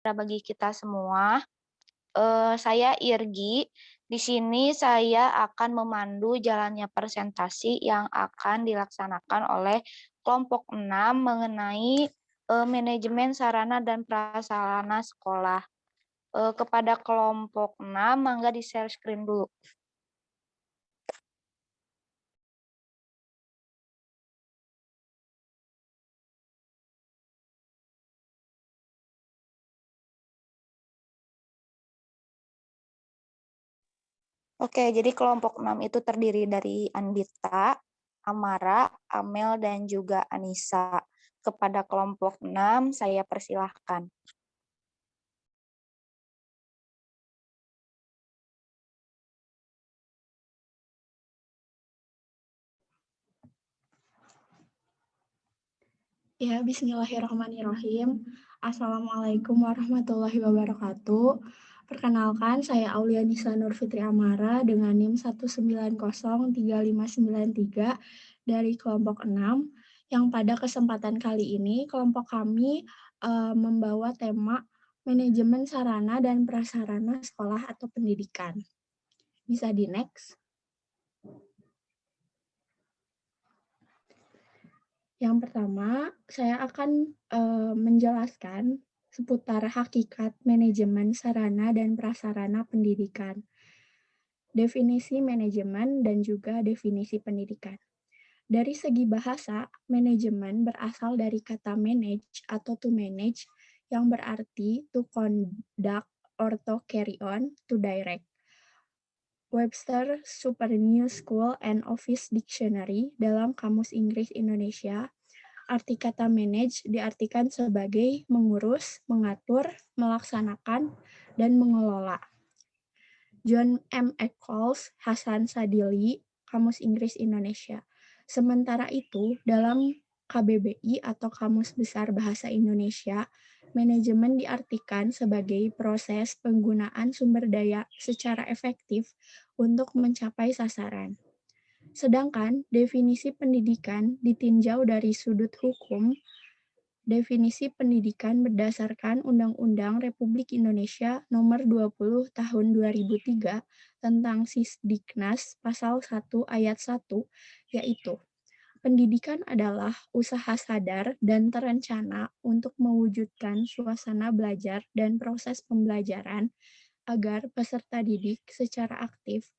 Bagi kita semua. Saya Irgi. Di sini saya akan memandu jalannya presentasi yang akan dilaksanakan oleh kelompok 6 mengenai manajemen sarana dan prasarana sekolah. Kepada kelompok 6, mangga di-share screen dulu. Oke, jadi kelompok 6 itu terdiri dari Andita, Amara, Amel, dan juga Anissa. Kepada kelompok 6, saya persilahkan. Ya, bismillahirrahmanirrahim. Assalamualaikum warahmatullahi wabarakatuh. Perkenalkan, saya Aulianisa Nurfitri Amara dengan NIM 1903593 dari kelompok 6, yang pada kesempatan kali ini kelompok kami membawa tema manajemen sarana dan prasarana sekolah atau pendidikan. Bisa di next. Yang pertama, saya akan menjelaskan seputar hakikat manajemen sarana dan prasarana pendidikan, definisi manajemen, dan juga definisi pendidikan. Dari segi bahasa, manajemen berasal dari kata manage atau to manage, yang berarti to conduct or to carry on, to direct. Webster Super New School and Office Dictionary dalam Kamus Inggris Indonesia, arti kata manage diartikan sebagai mengurus, mengatur, melaksanakan, dan mengelola. John M. Eccles, Hasan Sadili, Kamus Inggris Indonesia. Sementara itu, dalam KBBI atau Kamus Besar Bahasa Indonesia, manajemen diartikan sebagai proses penggunaan sumber daya secara efektif untuk mencapai sasaran. Sedangkan definisi pendidikan ditinjau dari sudut hukum. Definisi pendidikan berdasarkan Undang-Undang Republik Indonesia Nomor 20 Tahun 2003 tentang Sisdiknas Pasal 1 Ayat 1, yaitu pendidikan adalah usaha sadar dan terencana untuk mewujudkan suasana belajar dan proses pembelajaran agar peserta didik secara aktif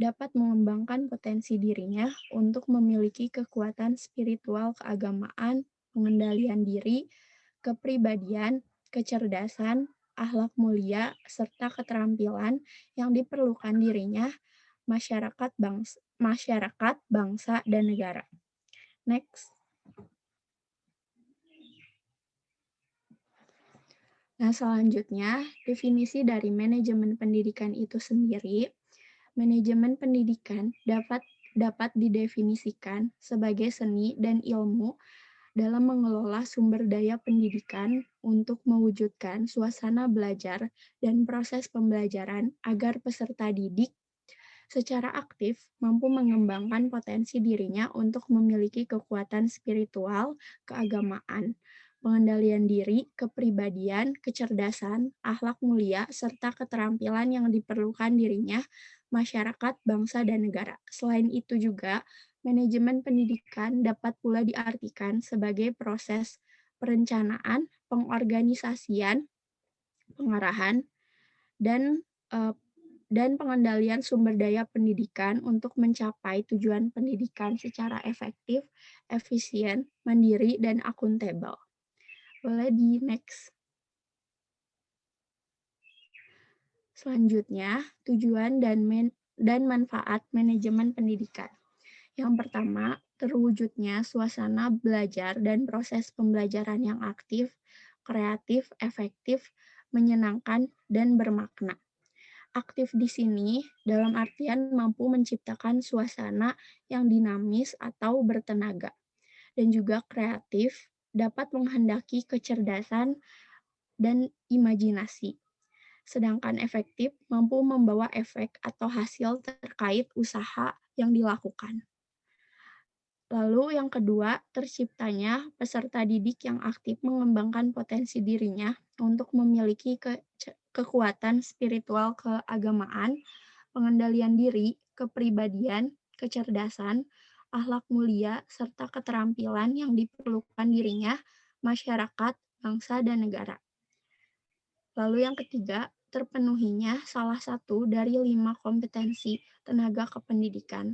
dapat mengembangkan potensi dirinya untuk memiliki kekuatan spiritual keagamaan, pengendalian diri, kepribadian, kecerdasan, akhlak mulia, serta keterampilan yang diperlukan dirinya, masyarakat, bangsa, dan negara. Next. Nah, selanjutnya, definisi dari manajemen pendidikan itu sendiri. Manajemen pendidikan dapat didefinisikan sebagai seni dan ilmu dalam mengelola sumber daya pendidikan untuk mewujudkan suasana belajar dan proses pembelajaran agar peserta didik secara aktif mampu mengembangkan potensi dirinya untuk memiliki kekuatan spiritual, keagamaan, pengendalian diri, kepribadian, kecerdasan, akhlak mulia, serta keterampilan yang diperlukan dirinya, masyarakat, bangsa, dan negara. Selain itu juga, manajemen pendidikan dapat pula diartikan sebagai proses perencanaan, pengorganisasian, pengarahan, dan pengendalian sumber daya pendidikan untuk mencapai tujuan pendidikan secara efektif, efisien, mandiri, dan akuntabel. Boleh di next. Selanjutnya, tujuan dan manfaat manajemen pendidikan. Yang pertama, terwujudnya suasana belajar dan proses pembelajaran yang aktif, kreatif, efektif, menyenangkan, dan bermakna. Aktif di sini dalam artian mampu menciptakan suasana yang dinamis atau bertenaga, dan juga kreatif, dapat menghendaki kecerdasan dan imajinasi. Sedangkan efektif mampu membawa efek atau hasil terkait usaha yang dilakukan. Lalu yang kedua, terciptanya peserta didik yang aktif mengembangkan potensi dirinya untuk memiliki kekuatan spiritual keagamaan, pengendalian diri, kepribadian, kecerdasan, akhlak mulia, serta keterampilan yang diperlukan dirinya, masyarakat, bangsa, dan negara. Lalu yang ketiga, terpenuhinya salah satu dari 5 kompetensi tenaga kependidikan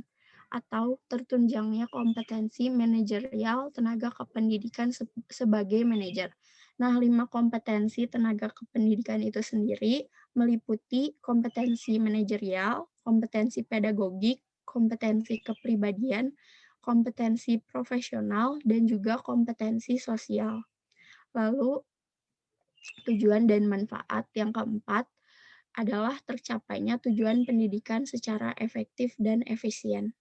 atau tertunjangnya kompetensi manajerial tenaga kependidikan sebagai manajer. Nah, 5 kompetensi tenaga kependidikan itu sendiri meliputi kompetensi manajerial, kompetensi pedagogik, kompetensi kepribadian, kompetensi profesional, dan juga kompetensi sosial. Lalu tujuan dan manfaat yang keempat adalah tercapainya tujuan pendidikan secara efektif dan efisien.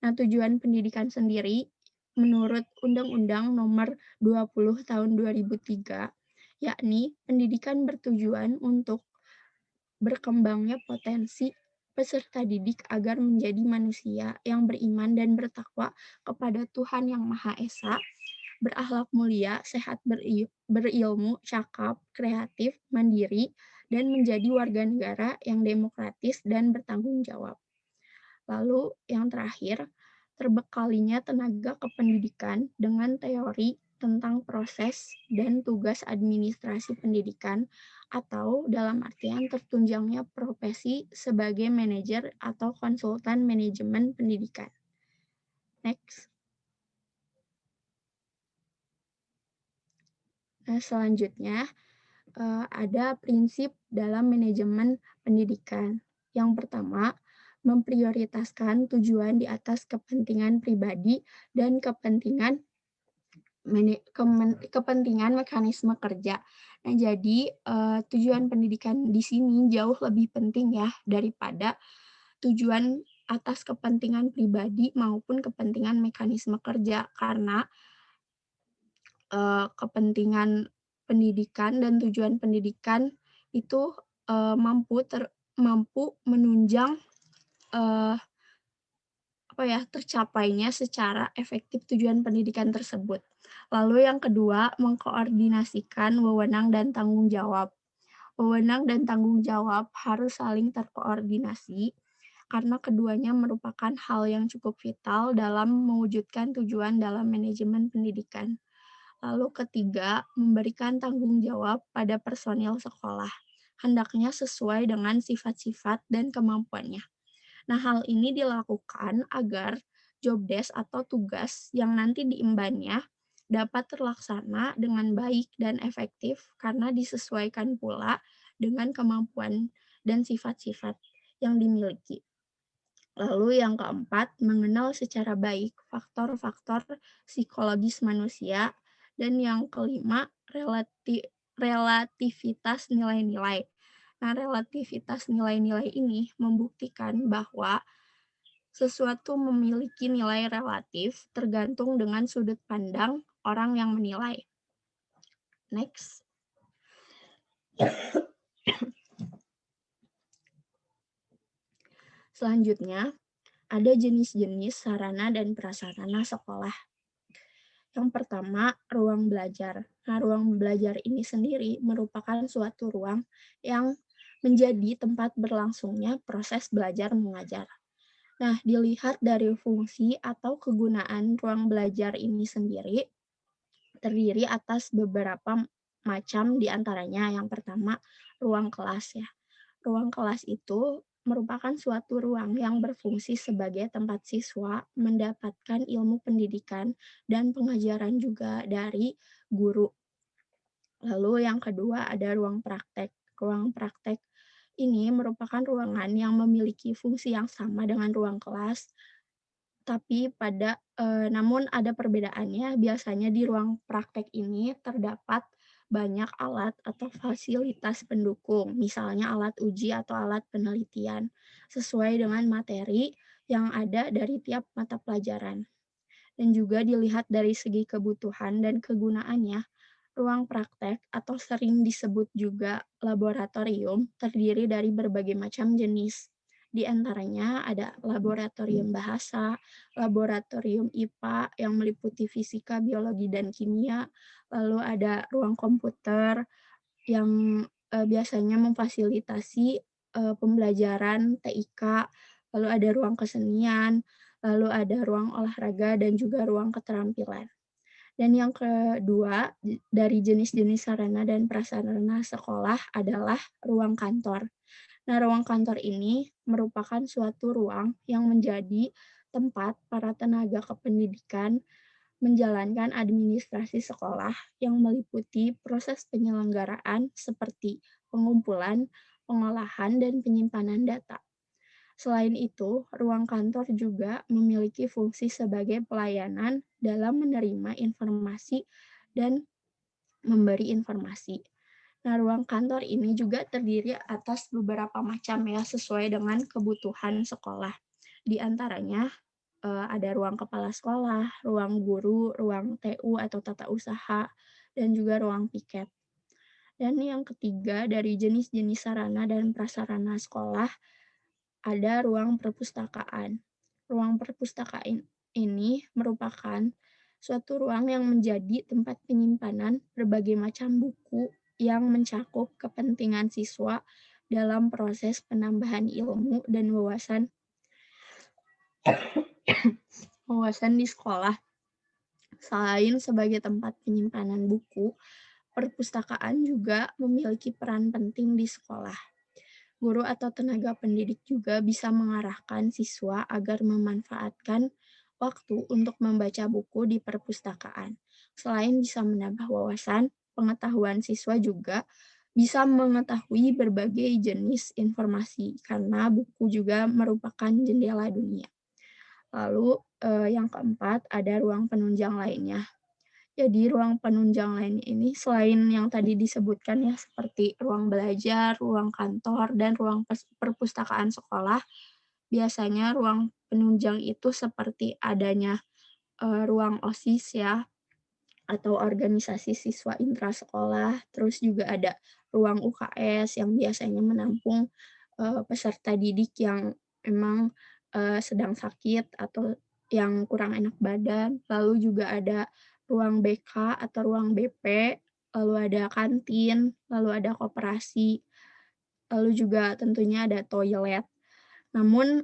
Nah, tujuan pendidikan sendiri menurut Undang-Undang Nomor 20 Tahun 2003, yakni pendidikan bertujuan untuk berkembangnya potensi peserta didik agar menjadi manusia yang beriman dan bertakwa kepada Tuhan Yang Maha Esa, berakhlak mulia, sehat berilmu, cakap, kreatif, mandiri, dan menjadi warga negara yang demokratis dan bertanggung jawab. Lalu yang terakhir, terbekalinya tenaga kependidikan dengan teori tentang proses dan tugas administrasi pendidikan atau dalam artian tertunjangnya profesi sebagai manajer atau konsultan manajemen pendidikan. Next. Nah, selanjutnya ada prinsip dalam manajemen pendidikan. Yang pertama, memprioritaskan tujuan di atas kepentingan pribadi dan kepentingan mekanisme kerja. Nah, jadi tujuan pendidikan di sini jauh lebih penting ya daripada tujuan atas kepentingan pribadi maupun kepentingan mekanisme kerja, karena kepentingan pendidikan dan tujuan pendidikan itu mampu menunjang tercapainya secara efektif tujuan pendidikan tersebut. Lalu yang kedua, mengkoordinasikan wewenang dan tanggung jawab. Wewenang dan tanggung jawab harus saling terkoordinasi karena keduanya merupakan hal yang cukup vital dalam mewujudkan tujuan dalam manajemen pendidikan. Lalu ketiga, memberikan tanggung jawab pada personil sekolah, hendaknya sesuai dengan sifat-sifat dan kemampuannya. Nah, hal ini dilakukan agar job desk atau tugas yang nanti diembannya dapat terlaksana dengan baik dan efektif karena disesuaikan pula dengan kemampuan dan sifat-sifat yang dimiliki. Lalu yang keempat, mengenal secara baik faktor-faktor psikologis manusia. Dan yang kelima, relativitas nilai-nilai. Nah, relativitas nilai-nilai ini membuktikan bahwa sesuatu memiliki nilai relatif tergantung dengan sudut pandang orang yang menilai. Next. Selanjutnya, ada jenis-jenis sarana dan prasarana sekolah. Yang pertama, ruang belajar. Nah, ruang belajar ini sendiri merupakan suatu ruang yang menjadi tempat berlangsungnya proses belajar mengajar. Nah, dilihat dari fungsi atau kegunaan ruang belajar ini sendiri, terdiri atas beberapa macam diantaranya. Yang pertama, ruang kelas ya. Ruang kelas itu merupakan suatu ruang yang berfungsi sebagai tempat siswa mendapatkan ilmu pendidikan dan pengajaran juga dari guru. Lalu yang kedua ada ruang praktek. Ruang praktek ini merupakan ruangan yang memiliki fungsi yang sama dengan ruang kelas, tapi namun ada perbedaannya. Biasanya di ruang praktek ini terdapat banyak alat atau fasilitas pendukung, misalnya alat uji atau alat penelitian, sesuai dengan materi yang ada dari tiap mata pelajaran. Dan juga dilihat dari segi kebutuhan dan kegunaannya, ruang praktek atau sering disebut juga laboratorium terdiri dari berbagai macam jenis. Di antaranya ada laboratorium bahasa, laboratorium IPA yang meliputi fisika, biologi, dan kimia, lalu ada ruang komputer yang biasanya memfasilitasi pembelajaran TIK, lalu ada ruang kesenian, lalu ada ruang olahraga, dan juga ruang keterampilan. Dan yang kedua, dari jenis-jenis sarana dan prasarana sekolah adalah ruang kantor. Nah, ruang kantor ini merupakan suatu ruang yang menjadi tempat para tenaga kependidikan menjalankan administrasi sekolah yang meliputi proses penyelenggaraan seperti pengumpulan, pengolahan, dan penyimpanan data. Selain itu, ruang kantor juga memiliki fungsi sebagai pelayanan dalam menerima informasi dan memberi informasi. Nah, ruang kantor ini juga terdiri atas beberapa macam ya, sesuai dengan kebutuhan sekolah. Di antaranya ada ruang kepala sekolah, ruang guru, ruang TU atau tata usaha, dan juga ruang piket. Dan yang ketiga, dari jenis-jenis sarana dan prasarana sekolah, ada ruang perpustakaan. Ruang perpustakaan ini merupakan suatu ruang yang menjadi tempat penyimpanan berbagai macam buku yang mencakup kepentingan siswa dalam proses penambahan ilmu dan wawasan di sekolah. Selain sebagai tempat penyimpanan buku, perpustakaan juga memiliki peran penting di sekolah. Guru atau tenaga pendidik juga bisa mengarahkan siswa agar memanfaatkan waktu untuk membaca buku di perpustakaan. Selain bisa menambah wawasan, pengetahuan siswa juga bisa mengetahui berbagai jenis informasi karena buku juga merupakan jendela dunia. Lalu yang keempat ada ruang penunjang lainnya. Jadi ruang penunjang lain ini selain yang tadi disebutkan ya seperti ruang belajar, ruang kantor, dan ruang perpustakaan sekolah, biasanya ruang penunjang itu seperti adanya ruang OSIS ya, atau organisasi siswa intrasekolah, terus juga ada ruang UKS yang biasanya menampung peserta didik yang memang sedang sakit atau yang kurang enak badan, lalu juga ada ruang BK atau ruang BP, lalu ada kantin, lalu ada koperasi, lalu juga tentunya ada toilet. Namun,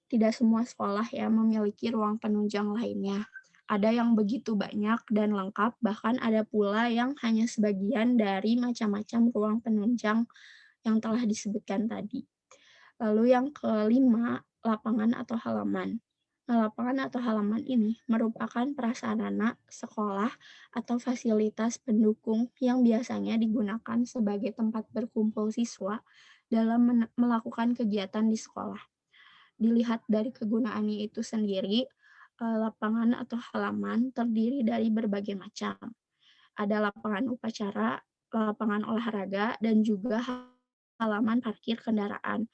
tidak semua sekolah ya memiliki ruang penunjang lainnya. Ada yang begitu banyak dan lengkap, bahkan ada pula yang hanya sebagian dari macam-macam ruang penunjang yang telah disebutkan tadi. Lalu yang kelima, lapangan atau halaman. Nah, lapangan atau halaman ini merupakan prasarana sekolah atau fasilitas pendukung yang biasanya digunakan sebagai tempat berkumpul siswa dalam melakukan kegiatan di sekolah. Dilihat dari kegunaannya itu sendiri, lapangan atau halaman terdiri dari berbagai macam. Ada lapangan upacara, lapangan olahraga, dan juga halaman parkir kendaraan,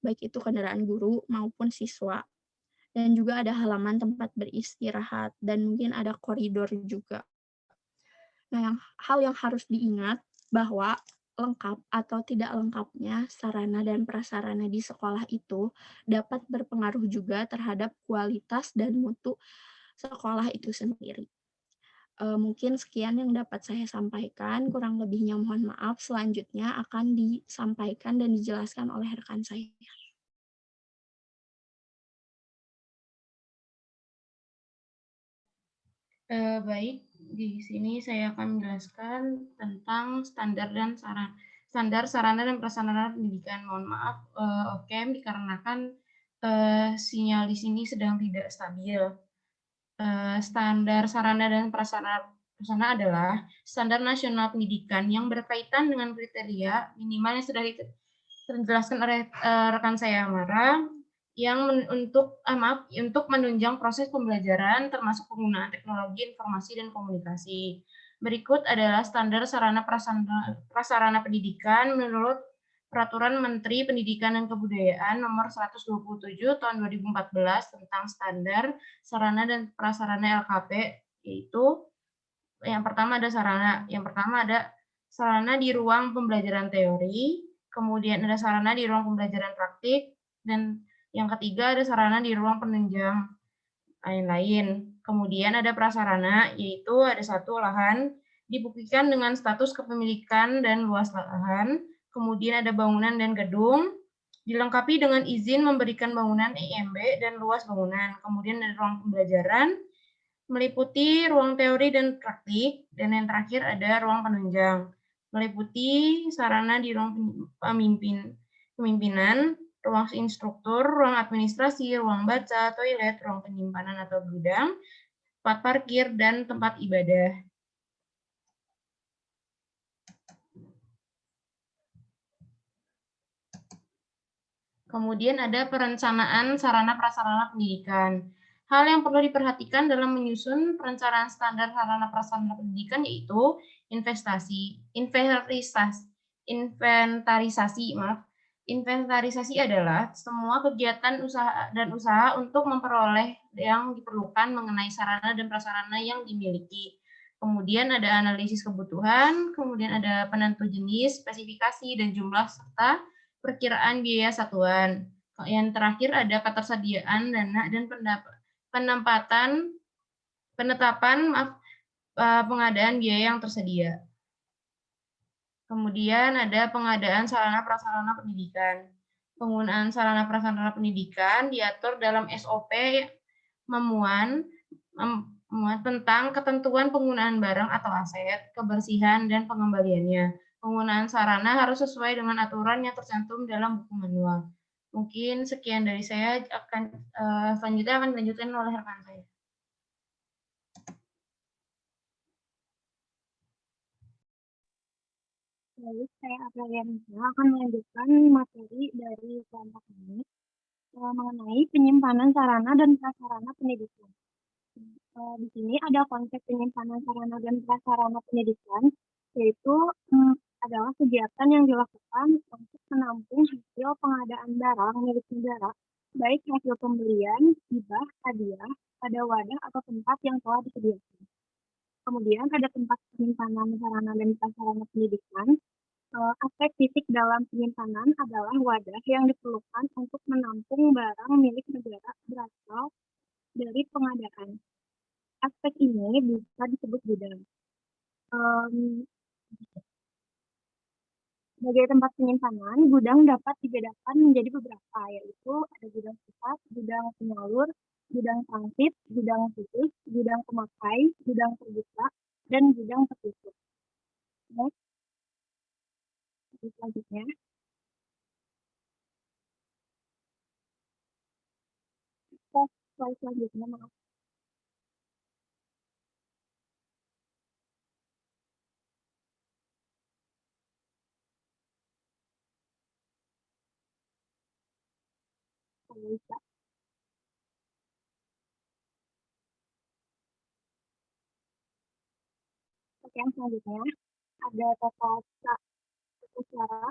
baik itu kendaraan guru maupun siswa. Dan juga ada halaman tempat beristirahat, dan mungkin ada koridor juga. Nah, hal yang harus diingat bahwa lengkap atau tidak lengkapnya sarana dan prasarana di sekolah itu dapat berpengaruh juga terhadap kualitas dan mutu sekolah itu sendiri. Mungkin sekian yang dapat saya sampaikan, kurang lebihnya mohon maaf, selanjutnya akan disampaikan dan dijelaskan oleh rekan saya. Baik, di sini saya akan menjelaskan tentang standar sarana dan prasarana pendidikan. Mohon maaf, oke, dikarenakan sinyal di sini sedang tidak stabil. Standar sarana dan prasarana adalah standar nasional pendidikan yang berkaitan dengan kriteria minimal yang sudah dijelaskan oleh rekan saya Amara yang untuk menunjang proses pembelajaran termasuk penggunaan teknologi informasi dan komunikasi. Berikut adalah standar sarana prasarana pendidikan menurut Peraturan Menteri Pendidikan dan Kebudayaan Nomor 127 Tahun 2014 tentang standar sarana dan prasarana LKP, yaitu yang pertama ada sarana di ruang pembelajaran teori, kemudian ada sarana di ruang pembelajaran praktik, dan yang ketiga ada sarana di ruang penunjang lain-lain. Kemudian ada prasarana, yaitu ada satu lahan dibuktikan dengan status kepemilikan dan luas lahan. Kemudian ada bangunan dan gedung, dilengkapi dengan izin memberikan bangunan IMB dan luas bangunan. Kemudian ada ruang pembelajaran, meliputi ruang teori dan praktik, dan yang terakhir ada ruang penunjang, meliputi sarana di ruang pemimpinan, ruang instruktur, ruang administrasi, ruang baca, toilet, ruang penyimpanan atau gudang, tempat parkir, dan tempat ibadah. Kemudian ada perencanaan sarana prasarana pendidikan. Hal yang perlu diperhatikan dalam menyusun perencanaan standar sarana prasarana pendidikan yaitu inventarisasi adalah semua kegiatan usaha untuk memperoleh yang diperlukan mengenai sarana dan prasarana yang dimiliki. Kemudian ada analisis kebutuhan, kemudian ada penentu jenis, spesifikasi, dan jumlah serta perkiraan biaya satuan. Yang terakhir ada ketersediaan dana dan penetapan pengadaan biaya yang tersedia. Kemudian ada pengadaan sarana prasarana pendidikan. Penggunaan sarana prasarana pendidikan diatur dalam SOP memuat tentang ketentuan penggunaan barang atau aset, kebersihan, dan pengembaliannya. Penggunaan sarana harus sesuai dengan aturan yang tercantum dalam buku manual. Mungkin sekian dari saya, selanjutnya akan dilanjutkan oleh rekan saya. Lalu saya Apriliansyah akan melanjutkan materi dari kelompok ini mengenai penyimpanan sarana dan prasarana pendidikan. Di sini ada konsep penyimpanan sarana dan prasarana pendidikan, yaitu adalah kegiatan yang dilakukan untuk menampung hasil pengadaan barang milik negara, baik hasil pembelian, hibah, hadiah, pada wadah atau tempat yang telah disediakan. Kemudian ada tempat penyimpanan sarana dan prasarana pendidikan. Aspek fisik dalam penyimpanan adalah wadah yang diperlukan untuk menampung barang milik negara berasal dari pengadaan. Aspek ini bisa disebut gudang. Sebagai tempat penyimpanan, gudang dapat dibedakan menjadi beberapa, yaitu ada gudang pusat, gudang penyalur, gudang transit, gudang khusus, gudang pemakai, gudang terbuka, dan gudang tertutup. Next. Selanjutnya. Slide selanjutnya, maaf. Bisa. Oke, yang selanjutnya ada tata cara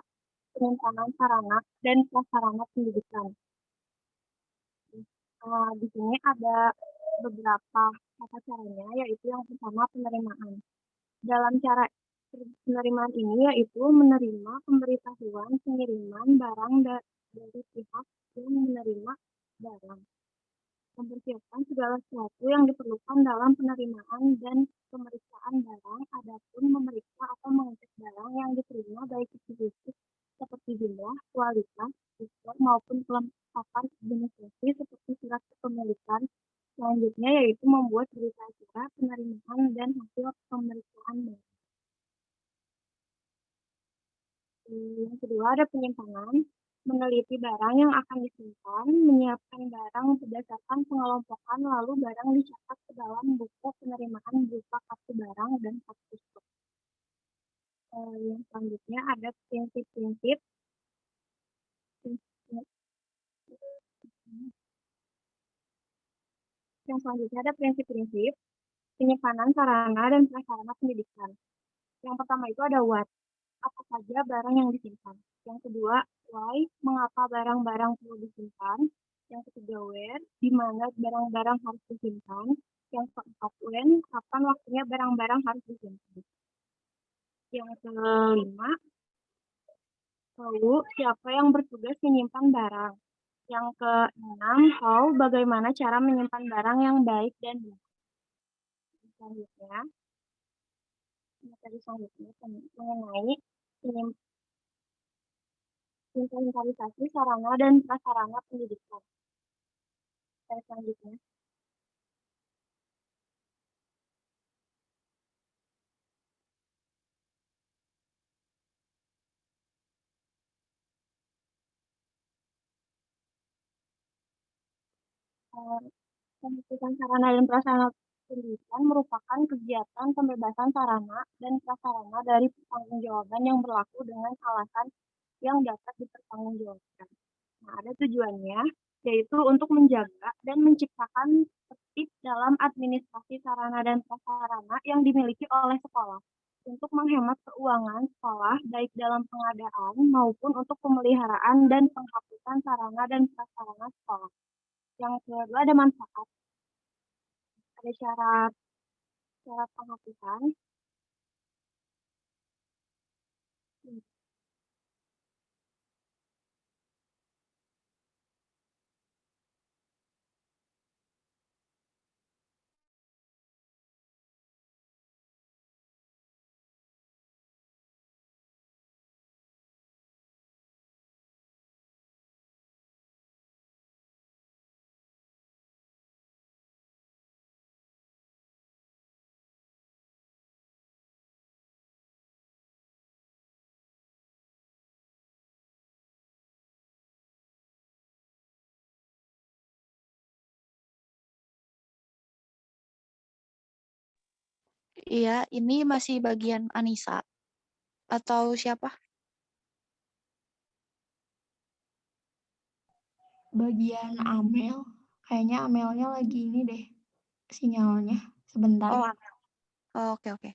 penyimpanan sarana dan prasarana pendidikan. Di sini ada beberapa tata caranya, yaitu yang pertama penerimaan. Dalam cara penerimaan ini yaitu menerima pemberitahuan pengiriman barang dari pihak yang menerima barang. Mempersiapkan segala sesuatu yang diperlukan dalam penerimaan dan pemeriksaan barang, adapun memeriksa atau mengecek barang yang diterima baik itu fisik seperti jumlah, kualitas, fitur maupun kelengkapan administrasi seperti surat kepemilikan. Selanjutnya yaitu membuat berita acara penerimaan dan hasil pemeriksaan barang. Yang kedua ada penyimpanan, meneliti barang yang akan disimpan, menyiapkan barang berdasarkan pengelompokan, lalu barang dicatat ke dalam buku penerimaan berupa kartu barang dan kartu stok. Yang selanjutnya ada prinsip-prinsip. Yang selanjutnya ada prinsip-prinsip penyimpanan sarana dan prasarana pendidikan. Yang pertama itu ada what, apa saja barang yang disimpan. Yang kedua, why, mengapa barang-barang perlu disimpan. Yang ketiga, where, di mana barang-barang harus disimpan. Yang keempat, when, kapan waktunya barang-barang harus disimpan. Yang kelima, lalu siapa yang bertugas menyimpan barang. Yang keenam, bagaimana cara menyimpan barang yang baik dan benar. Selanjutnya, materi selanjutnya mengenai inventarisasi sarana dan prasarana pendidikan. Selanjutnya, pembentukan sarana dan prasarana pendidikan merupakan kegiatan pembebasan sarana dan prasarana dari pertanggungjawaban yang berlaku dengan alasan yang dapat dipertanggungjawabkan. Nah, ada tujuannya, yaitu untuk menjaga dan menciptakan tertib dalam administrasi sarana dan prasarana yang dimiliki oleh sekolah, untuk menghemat keuangan sekolah baik dalam pengadaan maupun untuk pemeliharaan dan penghapusan sarana dan prasarana sekolah. Yang kedua ada manfaat, ada syarat penghapusan. Iya, ini masih bagian Anissa atau siapa? Bagian Amel, kayaknya Amelnya lagi ini deh, sinyalnya. Sebentar. Oh, oke, oke.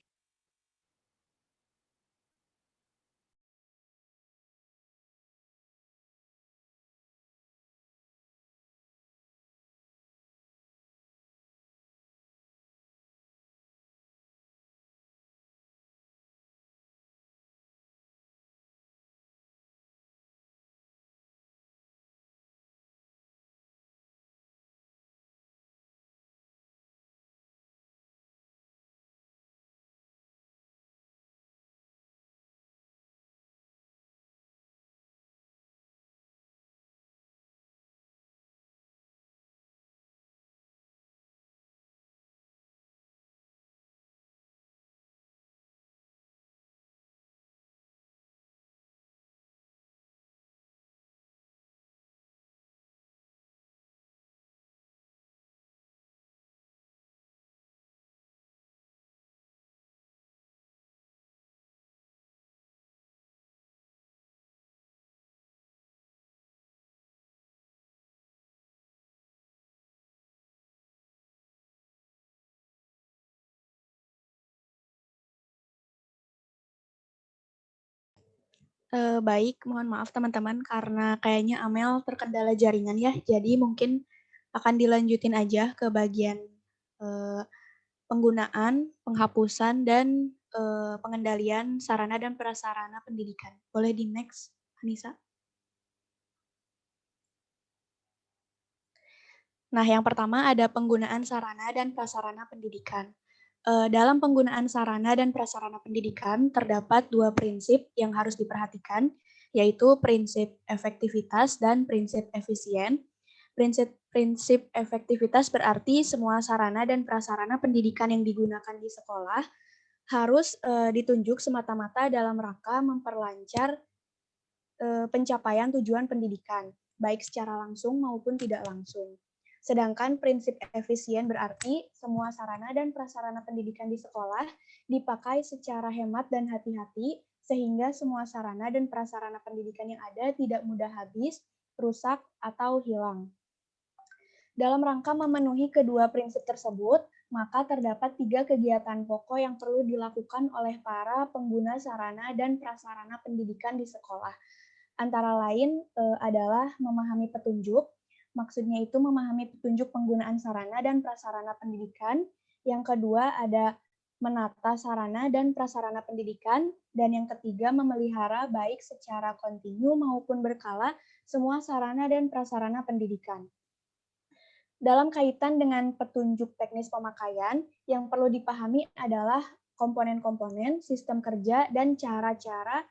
Baik, mohon maaf teman-teman karena kayaknya Amel terkendala jaringan ya. Jadi mungkin akan dilanjutin aja ke bagian penggunaan, penghapusan, dan pengendalian sarana dan prasarana pendidikan. Boleh di next, Anissa? Nah, yang pertama ada penggunaan sarana dan prasarana pendidikan. Dalam penggunaan sarana dan prasarana pendidikan terdapat dua prinsip yang harus diperhatikan, yaitu prinsip efektivitas dan prinsip efisien. Prinsip efektivitas berarti semua sarana dan prasarana pendidikan yang digunakan di sekolah harus ditunjuk semata-mata dalam rangka memperlancar pencapaian tujuan pendidikan, baik secara langsung maupun tidak langsung. Sedangkan prinsip efisien berarti semua sarana dan prasarana pendidikan di sekolah dipakai secara hemat dan hati-hati, sehingga semua sarana dan prasarana pendidikan yang ada tidak mudah habis, rusak, atau hilang. Dalam rangka memenuhi kedua prinsip tersebut, maka terdapat 3 kegiatan pokok yang perlu dilakukan oleh para pengguna sarana dan prasarana pendidikan di sekolah. Antara lain adalah memahami petunjuk, maksudnya itu memahami petunjuk penggunaan sarana dan prasarana pendidikan. Yang kedua ada menata sarana dan prasarana pendidikan, dan yang ketiga memelihara baik secara kontinu maupun berkala semua sarana dan prasarana pendidikan. Dalam kaitan dengan petunjuk teknis pemakaian, yang perlu dipahami adalah komponen-komponen, sistem kerja, dan cara-cara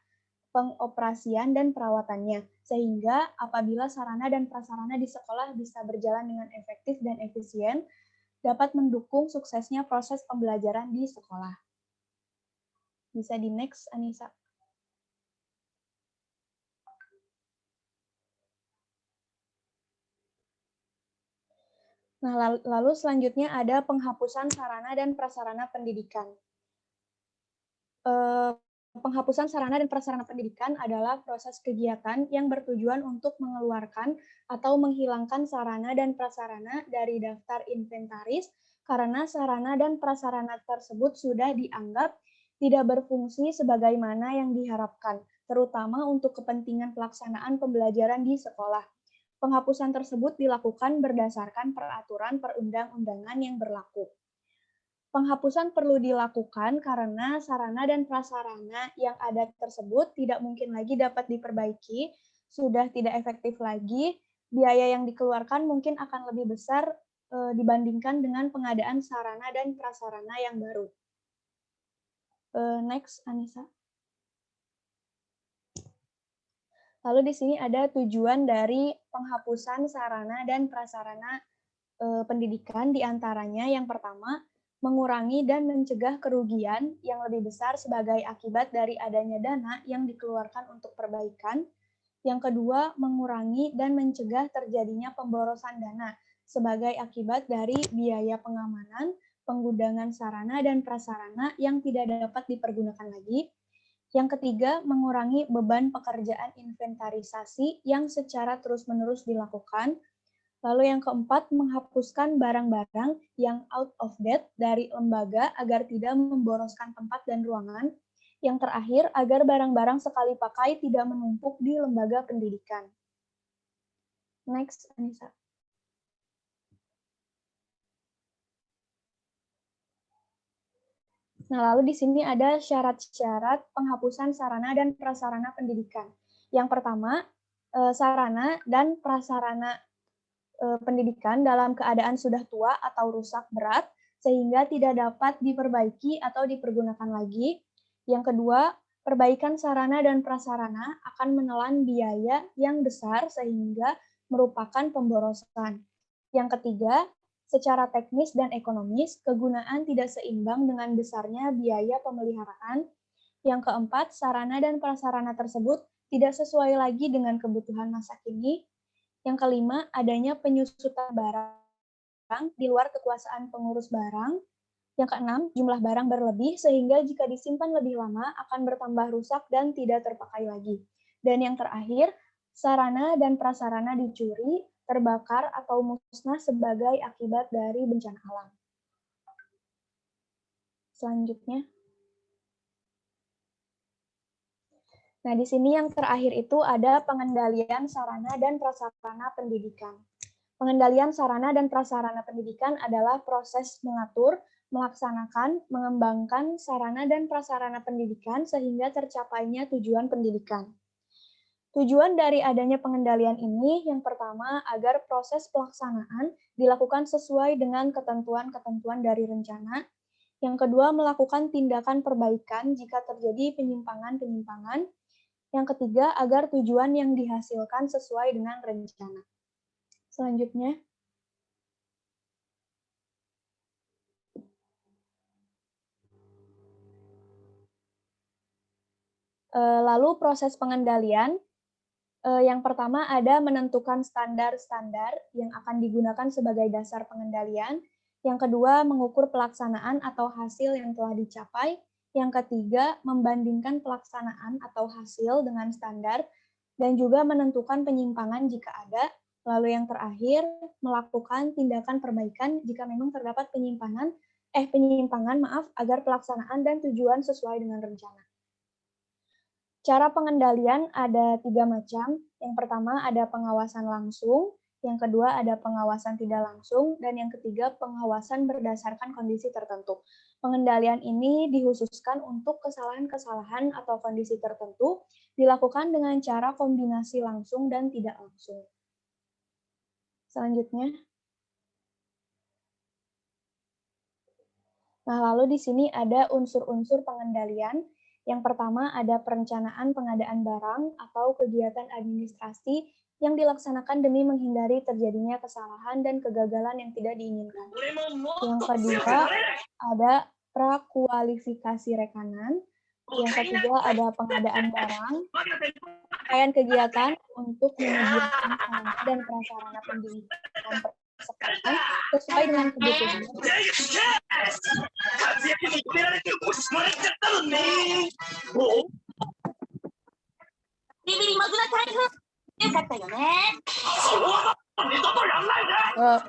pengoperasian dan perawatannya, sehingga apabila sarana dan prasarana di sekolah bisa berjalan dengan efektif dan efisien, dapat mendukung suksesnya proses pembelajaran di sekolah. Bisa di next, Anissa. Nah, lalu selanjutnya ada penghapusan sarana dan prasarana pendidikan. Penghapusan sarana dan prasarana pendidikan adalah proses kegiatan yang bertujuan untuk mengeluarkan atau menghilangkan sarana dan prasarana dari daftar inventaris karena sarana dan prasarana tersebut sudah dianggap tidak berfungsi sebagaimana yang diharapkan, terutama untuk kepentingan pelaksanaan pembelajaran di sekolah. Penghapusan tersebut dilakukan berdasarkan peraturan perundang-undangan yang berlaku. Penghapusan perlu dilakukan karena sarana dan prasarana yang ada tersebut tidak mungkin lagi dapat diperbaiki, sudah tidak efektif lagi, biaya yang dikeluarkan mungkin akan lebih besar dibandingkan dengan pengadaan sarana dan prasarana yang baru. Next, Anissa. Lalu di sini ada tujuan dari penghapusan sarana dan prasarana pendidikan, diantaranya yang pertama, mengurangi dan mencegah kerugian yang lebih besar sebagai akibat dari adanya dana yang dikeluarkan untuk perbaikan. Yang kedua, mengurangi dan mencegah terjadinya pemborosan dana sebagai akibat dari biaya pengamanan, penggunaan sarana dan prasarana yang tidak dapat dipergunakan lagi. Yang ketiga, mengurangi beban pekerjaan inventarisasi yang secara terus-menerus dilakukan. Lalu yang keempat, menghapuskan barang-barang yang out of date dari lembaga agar tidak memboroskan tempat dan ruangan. Yang terakhir, agar barang-barang sekali pakai tidak menumpuk di lembaga pendidikan. Next, Anissa. Nah, lalu di sini ada syarat-syarat penghapusan sarana dan prasarana pendidikan. Yang pertama, sarana dan prasarana pendidikan dalam keadaan sudah tua atau rusak berat, sehingga tidak dapat diperbaiki atau dipergunakan lagi. Yang kedua, perbaikan sarana dan prasarana akan menelan biaya yang besar sehingga merupakan pemborosan. Yang ketiga, secara teknis dan ekonomis, kegunaan tidak seimbang dengan besarnya biaya pemeliharaan. Yang keempat, sarana dan prasarana tersebut tidak sesuai lagi dengan kebutuhan masa kini. Yang kelima, adanya penyusutan barang di luar kekuasaan pengurus barang. Yang keenam, jumlah barang berlebih sehingga jika disimpan lebih lama akan bertambah rusak dan tidak terpakai lagi. Dan yang terakhir, sarana dan prasarana dicuri, terbakar, atau musnah sebagai akibat dari bencana alam. Selanjutnya. Nah, di sini yang terakhir itu ada pengendalian sarana dan prasarana pendidikan. Pengendalian sarana dan prasarana pendidikan adalah proses mengatur, melaksanakan, mengembangkan sarana dan prasarana pendidikan sehingga tercapainya tujuan pendidikan. Tujuan dari adanya pengendalian ini yang pertama agar proses pelaksanaan dilakukan sesuai dengan ketentuan-ketentuan dari rencana. Yang kedua, melakukan tindakan perbaikan jika terjadi penyimpangan-penyimpangan. Yang ketiga, agar tujuan yang dihasilkan sesuai dengan rencana. Selanjutnya. Lalu proses pengendalian. Yang pertama ada menentukan standar-standar yang akan digunakan sebagai dasar pengendalian. Yang kedua, mengukur pelaksanaan atau hasil yang telah dicapai. Yang ketiga, membandingkan pelaksanaan atau hasil dengan standar, dan juga menentukan penyimpangan jika ada. Lalu yang terakhir, melakukan tindakan perbaikan jika memang terdapat penyimpangan agar pelaksanaan dan tujuan sesuai dengan rencana. Cara pengendalian ada 3 macam. Yang pertama ada pengawasan langsung, Yang kedua ada pengawasan tidak langsung, dan yang ketiga pengawasan berdasarkan kondisi tertentu. Pengendalian ini dikhususkan untuk kesalahan-kesalahan atau kondisi tertentu dilakukan dengan cara kombinasi langsung dan tidak langsung. Selanjutnya. Nah, lalu di sini ada unsur-unsur pengendalian. Yang pertama ada perencanaan pengadaan barang atau kegiatan administrasi yang dilaksanakan demi menghindari terjadinya kesalahan dan kegagalan yang tidak diinginkan. Yang kedua ada prakualifikasi rekanan. Yang ketiga ada pengadaan barang, rangkaian kegiatan untuk menyediakan sarana dan prasarana pendidikan persekolahan sesuai dengan kebutuhan.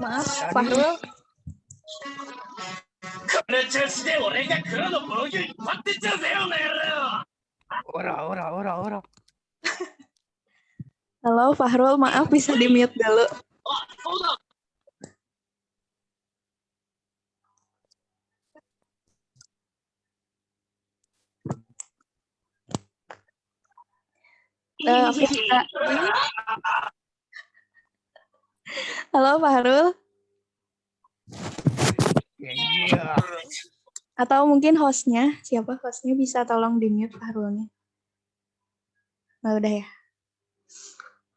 Maaf, Fahrul. Halo Fahrul, maaf bisa di-mute dulu. Oke, halo Fahrul. Atau mungkin hostnya, siapa hostnya bisa tolong di-mute Fahrulnya. Nah, udah ya.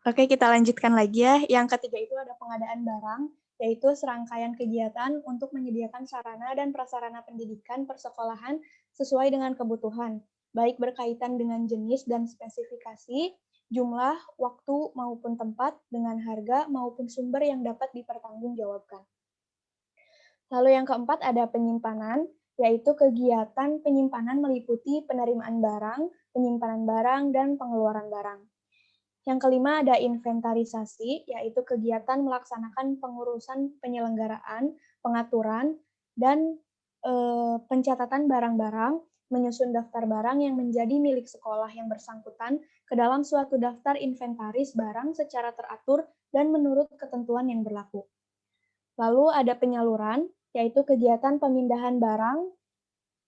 Oke, kita lanjutkan lagi ya. Yang ketiga itu ada pengadaan barang, yaitu serangkaian kegiatan untuk menyediakan sarana dan prasarana pendidikan persekolahan sesuai dengan kebutuhan, baik berkaitan dengan jenis dan spesifikasi, jumlah, waktu, maupun tempat, dengan harga maupun sumber yang dapat dipertanggungjawabkan. Lalu yang keempat ada penyimpanan, yaitu kegiatan penyimpanan meliputi penerimaan barang, penyimpanan barang, dan pengeluaran barang. Yang kelima ada inventarisasi, yaitu kegiatan melaksanakan pengurusan penyelenggaraan, pengaturan, dan pencatatan barang-barang, menyusun daftar barang yang menjadi milik sekolah yang bersangkutan ke dalam suatu daftar inventaris barang secara teratur dan menurut ketentuan yang berlaku. Lalu ada penyaluran, yaitu kegiatan pemindahan barang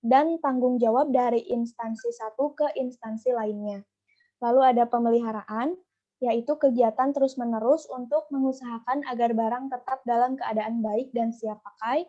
dan tanggung jawab dari instansi satu ke instansi lainnya. Lalu ada pemeliharaan, yaitu kegiatan terus-menerus untuk mengusahakan agar barang tetap dalam keadaan baik dan siap pakai.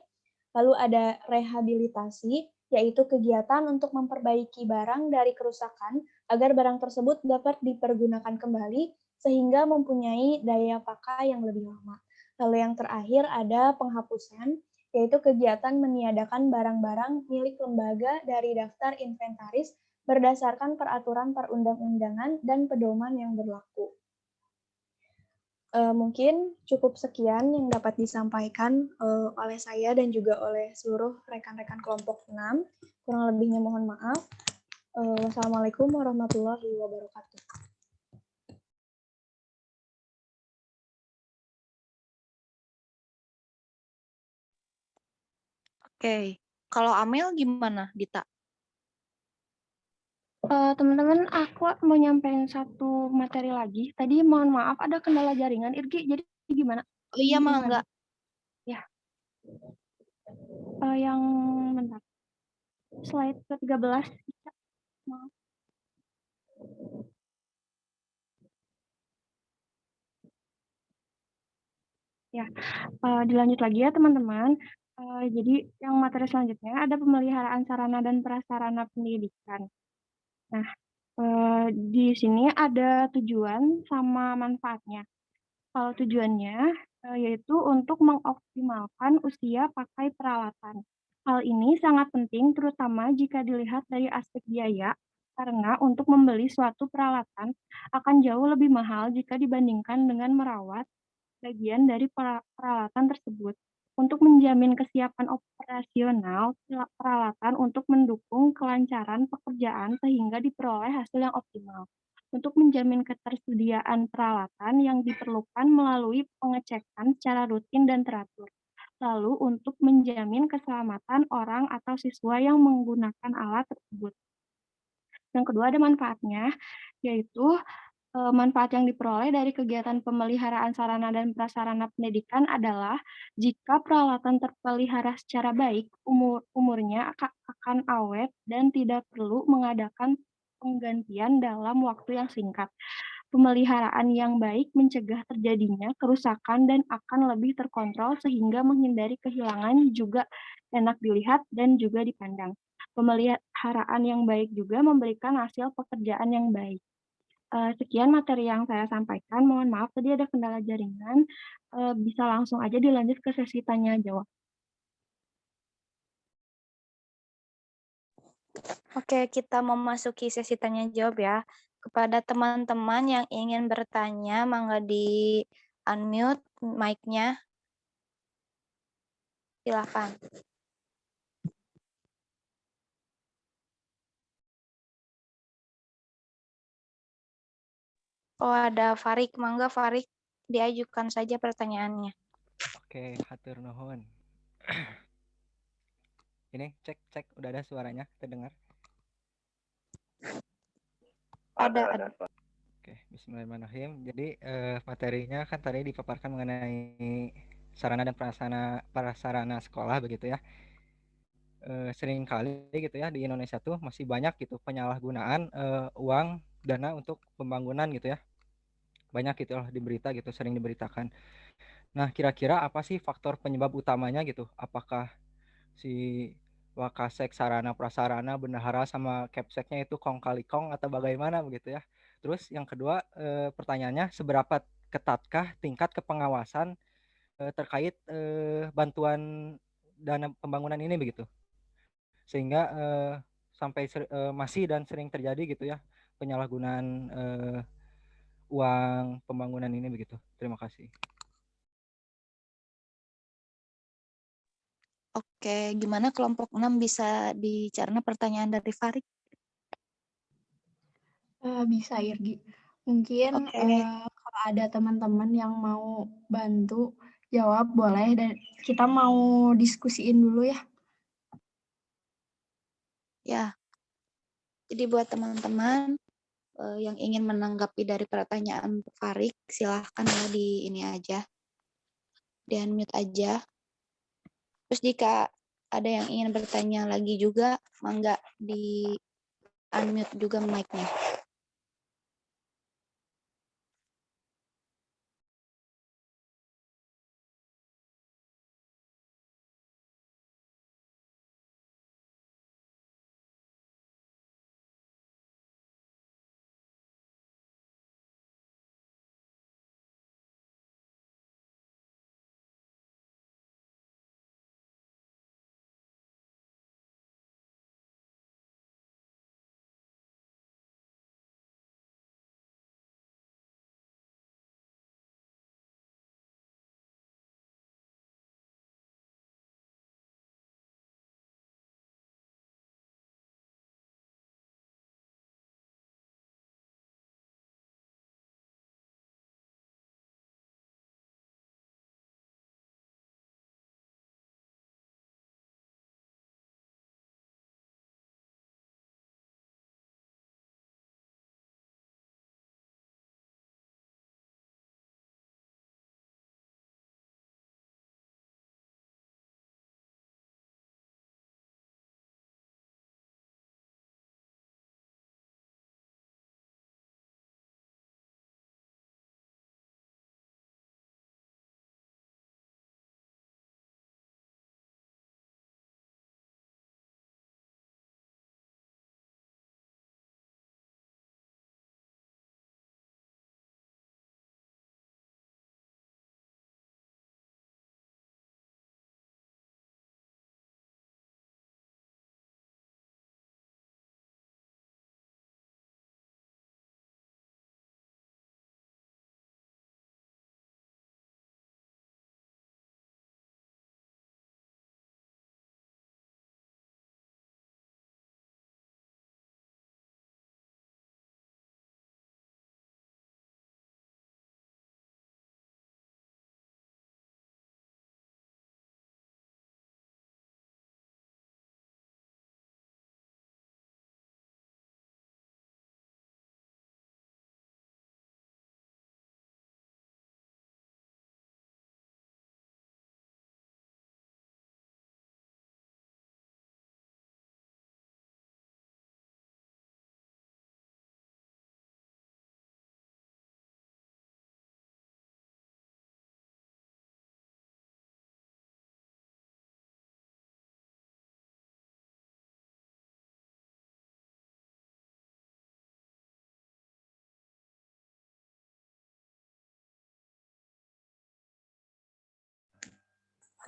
Lalu ada rehabilitasi, yaitu kegiatan untuk memperbaiki barang dari kerusakan agar barang tersebut dapat dipergunakan kembali sehingga mempunyai daya pakai yang lebih lama. Lalu yang terakhir ada penghapusan, yaitu kegiatan meniadakan barang-barang milik lembaga dari daftar inventaris berdasarkan peraturan perundang-undangan dan pedoman yang berlaku. Mungkin cukup sekian yang dapat disampaikan oleh saya dan juga oleh seluruh rekan-rekan kelompok 6. Kurang lebihnya mohon maaf. Wassalamualaikum warahmatullahi wabarakatuh. Oke, kalau Amel gimana, Dita? Teman-teman, aku mau nyampein satu materi lagi. Tadi mohon maaf ada kendala jaringan, Irgi. Jadi gimana? Oh iya, Mangga. Ya. Yang bentar. Slide ke-13. Maaf. Ya, dilanjut lagi ya teman-teman. Jadi yang materi selanjutnya ada pemeliharaan sarana dan prasarana pendidikan. Nah, di sini ada tujuan sama manfaatnya. Kalau tujuannya yaitu untuk mengoptimalkan usia pakai peralatan. Hal ini sangat penting terutama jika dilihat dari aspek biaya, karena untuk membeli suatu peralatan akan jauh lebih mahal jika dibandingkan dengan merawat bagian dari peralatan tersebut. Untuk menjamin kesiapan operasional peralatan untuk mendukung kelancaran pekerjaan sehingga diperoleh hasil yang optimal. Untuk menjamin ketersediaan peralatan yang diperlukan melalui pengecekan secara rutin dan teratur. Lalu untuk menjamin keselamatan orang atau siswa yang menggunakan alat tersebut. Yang kedua ada manfaatnya, yaitu Manfaat yang diperoleh dari kegiatan pemeliharaan sarana dan prasarana pendidikan adalah jika peralatan terpelihara secara baik, umurnya akan awet dan tidak perlu mengadakan penggantian dalam waktu yang singkat. Pemeliharaan yang baik mencegah terjadinya kerusakan dan akan lebih terkontrol sehingga menghindari kehilangan juga enak dilihat dan juga dipandang. Pemeliharaan yang baik juga memberikan hasil pekerjaan yang baik. Sekian materi yang saya sampaikan, mohon maaf tadi ada kendala jaringan, bisa langsung aja dilanjut ke sesi tanya jawab. Oke, kita memasuki sesi tanya jawab ya. Kepada teman-teman yang ingin bertanya, mangga di-unmute mic-nya. Silakan. Oh, ada Farik. Mangga Farik, diajukan saja pertanyaannya. Oke, hatur nuhun. Ini cek udah ada suaranya terdengar. Ada. Oke, bismillahirrahmanirrahim. Jadi materinya kan tadi dipaparkan mengenai sarana dan prasarana sekolah begitu ya. Sering kali gitu ya di Indonesia tuh masih banyak gitu penyalahgunaan uang dana untuk pembangunan gitu ya. Banyak gitu lah di berita gitu, sering diberitakan. Nah, kira-kira apa sih faktor penyebab utamanya gitu? Apakah si Wakasek sarana prasarana bendahara sama Kepseknya itu kong kali kong atau bagaimana begitu ya. Terus yang kedua pertanyaannya, seberapa ketatkah tingkat kepengawasan terkait bantuan dana pembangunan ini begitu, sehingga sampai masih dan sering terjadi gitu ya penyalahgunaan uang pembangunan ini begitu. Terima kasih. Oke, gimana kelompok 6 bisa dicerna pertanyaan dari Farik? Bisa Irgi. Mungkin Oke. kalau ada teman-teman yang mau bantu jawab boleh, dan kita mau diskusiin dulu ya. Ya. Jadi buat teman-teman yang ingin menanggapi dari pertanyaan Farik, silahkan ya di ini aja, di unmute aja. Terus jika ada yang ingin bertanya lagi juga, mangga di unmute juga mic-nya.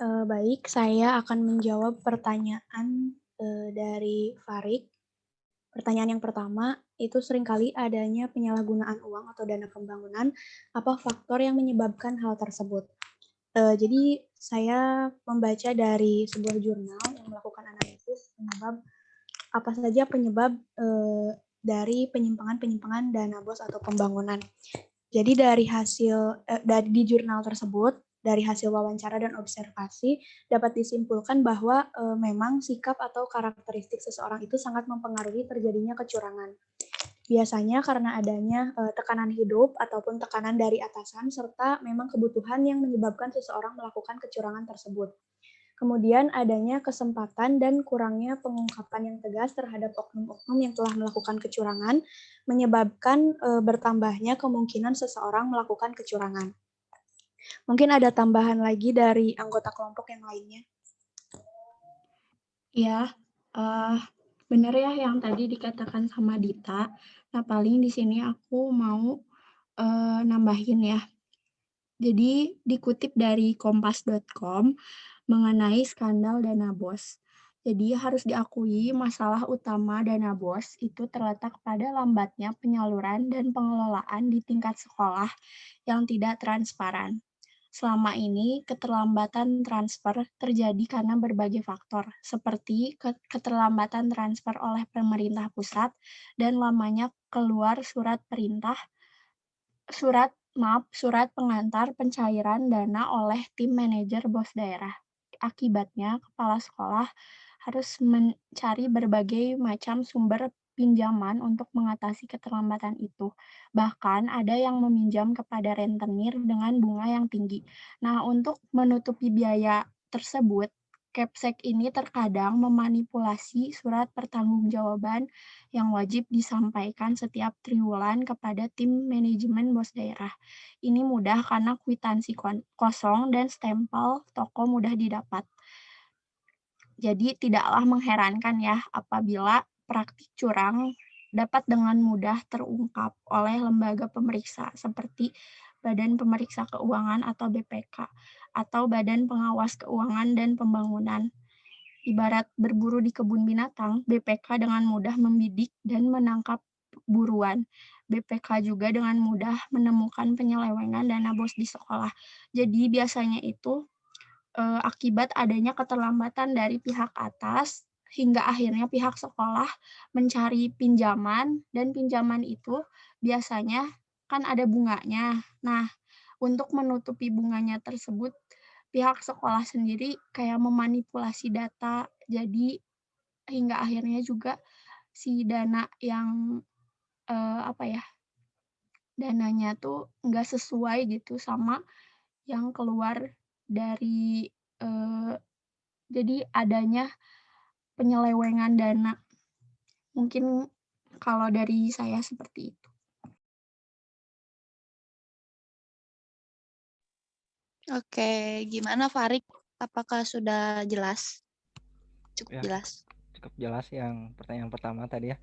Baik, saya akan menjawab pertanyaan dari Farid. Pertanyaan yang pertama, itu seringkali adanya penyalahgunaan uang atau dana pembangunan. Apa faktor yang menyebabkan hal tersebut? Jadi saya membaca dari sebuah jurnal yang melakukan analisis penyebab apa saja penyebab dari penyimpangan-penyimpangan dana bos atau pembangunan. Jadi dari hasil di jurnal tersebut, dari hasil wawancara dan observasi dapat disimpulkan bahwa memang sikap atau karakteristik seseorang itu sangat mempengaruhi terjadinya kecurangan. Biasanya karena adanya tekanan hidup ataupun tekanan dari atasan serta memang kebutuhan yang menyebabkan seseorang melakukan kecurangan tersebut. Kemudian adanya kesempatan dan kurangnya pengungkapan yang tegas terhadap oknum-oknum yang telah melakukan kecurangan menyebabkan bertambahnya kemungkinan seseorang melakukan kecurangan. Mungkin ada tambahan lagi dari anggota kelompok yang lainnya. Ya, benar ya yang tadi dikatakan sama Dita. Nah, paling di sini aku mau nambahin ya. Jadi dikutip dari kompas.com mengenai skandal dana bos. Jadi harus diakui masalah utama dana bos itu terletak pada lambatnya penyaluran dan pengelolaan di tingkat sekolah yang tidak transparan. Selama ini, keterlambatan transfer terjadi karena berbagai faktor, seperti keterlambatan transfer oleh pemerintah pusat dan lamanya keluar surat pengantar pencairan dana oleh tim manajer bos daerah. Akibatnya, kepala sekolah harus mencari berbagai macam sumber pinjaman untuk mengatasi keterlambatan itu. Bahkan ada yang meminjam kepada rentenir dengan bunga yang tinggi. Nah, untuk menutupi biaya tersebut, Kepsek ini terkadang memanipulasi surat pertanggungjawaban yang wajib disampaikan setiap triwulan kepada tim manajemen bos daerah. Ini mudah karena kwitansi kosong dan stempel toko mudah didapat. Jadi tidaklah mengherankan ya apabila praktik curang dapat dengan mudah terungkap oleh lembaga pemeriksa seperti Badan Pemeriksa Keuangan atau BPK atau Badan Pengawas Keuangan dan Pembangunan. Ibarat berburu di kebun binatang, BPK dengan mudah membidik dan menangkap buruan. BPK juga dengan mudah menemukan penyelewengan dana bos di sekolah. Jadi biasanya itu akibat adanya keterlambatan dari pihak atas hingga akhirnya pihak sekolah mencari pinjaman dan pinjaman itu biasanya kan ada bunganya. Nah, untuk menutupi bunganya tersebut pihak sekolah sendiri kayak memanipulasi data, jadi hingga akhirnya juga si dana yang dananya tuh nggak sesuai gitu sama yang keluar dari jadi adanya penyelewengan dana. Mungkin kalau dari saya seperti itu. Oke, gimana Farid? Apakah sudah jelas? Cukup Ya, jelas. cukup jelas yang pertanyaan pertama tadi ya.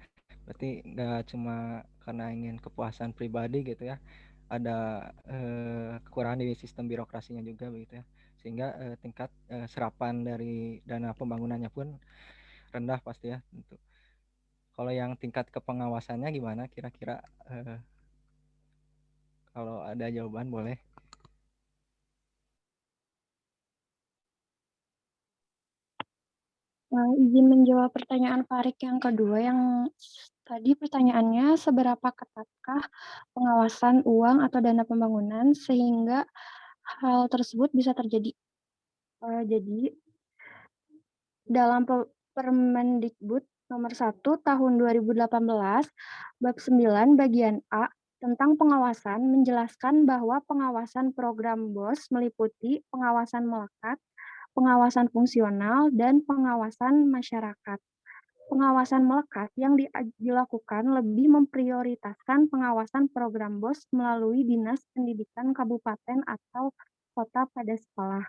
Berarti nggak cuma karena ingin kepuasan pribadi gitu ya. Ada kekurangan di sistem birokrasinya juga begitu ya. Sehingga tingkat serapan dari dana pembangunannya pun rendah pasti ya tentu. Kalau yang tingkat kepengawasannya gimana kira-kira kalau ada jawaban boleh. Izin menjawab pertanyaan Farid yang kedua yang tadi pertanyaannya seberapa ketatkah pengawasan uang atau dana pembangunan sehingga hal tersebut bisa terjadi. Jadi dalam Permendikbud nomor 1 tahun 2018 bab 9 bagian A tentang pengawasan menjelaskan bahwa pengawasan program BOS meliputi pengawasan melekat, pengawasan fungsional, dan pengawasan masyarakat. Pengawasan melekat yang dilakukan lebih memprioritaskan pengawasan program BOS melalui Dinas Pendidikan Kabupaten atau Kota pada sekolah.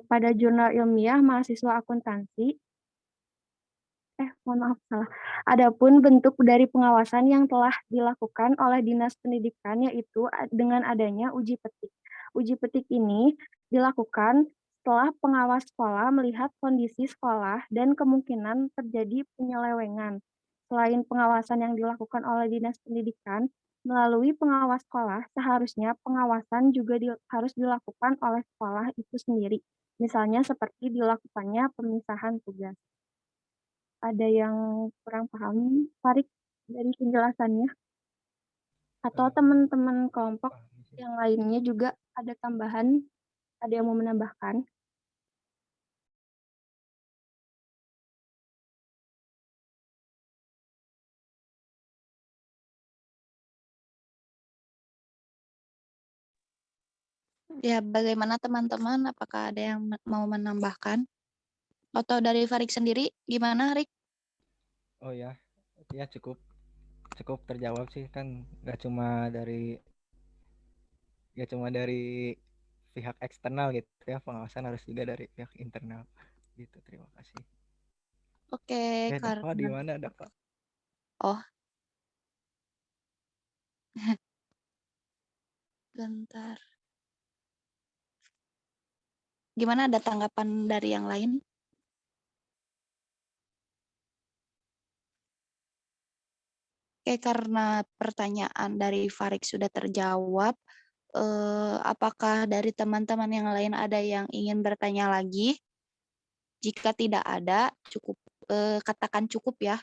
Pada jurnal ilmiah mahasiswa akuntansi, mohon maaf salah. Adapun bentuk dari pengawasan yang telah dilakukan oleh Dinas Pendidikan yaitu dengan adanya uji petik. Uji petik ini dilakukan Setelah pengawas sekolah melihat kondisi sekolah dan kemungkinan terjadi penyelewengan. Selain pengawasan yang dilakukan oleh Dinas Pendidikan, melalui pengawas sekolah, seharusnya pengawasan juga harus dilakukan oleh sekolah itu sendiri. Misalnya seperti dilakukannya pemisahan tugas. Ada yang kurang paham, Farid, dari penjelasannya? Atau teman-teman kelompok Paham sih. yang lainnya juga ada tambahan, ada yang mau menambahkan? Ya, bagaimana teman-teman? Apakah ada yang mau menambahkan? Atau dari Farik sendiri, gimana, Rik? Oh ya, ya cukup terjawab sih, kan gak cuma dari pihak eksternal gitu ya, pengawasan harus juga dari pihak internal gitu. Terima kasih. Oke, Dava di karena mana, Dava? oh, bentar. Gimana, ada tanggapan dari yang lain? Oke, karena pertanyaan dari Farik sudah terjawab, apakah dari teman-teman yang lain ada yang ingin bertanya lagi? Jika tidak ada, cukup katakan cukup ya.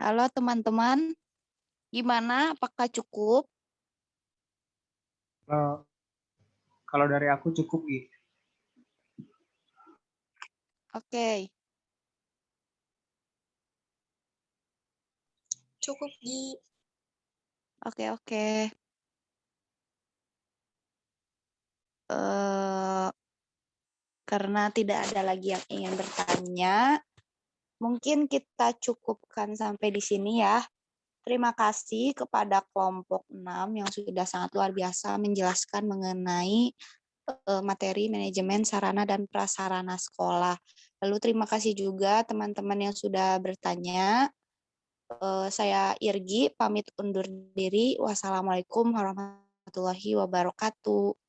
Halo teman-teman, gimana? Apakah cukup? Kalau dari aku cukup, Gi. Oke. Cukup, Gi. Oke. Karena tidak ada lagi yang ingin bertanya, mungkin kita cukupkan sampai di sini ya. Terima kasih kepada kelompok 6 yang sudah sangat luar biasa menjelaskan mengenai materi manajemen sarana dan prasarana sekolah. Lalu terima kasih juga teman-teman yang sudah bertanya. Saya Irgi, pamit undur diri. Wassalamualaikum warahmatullahi wabarakatuh.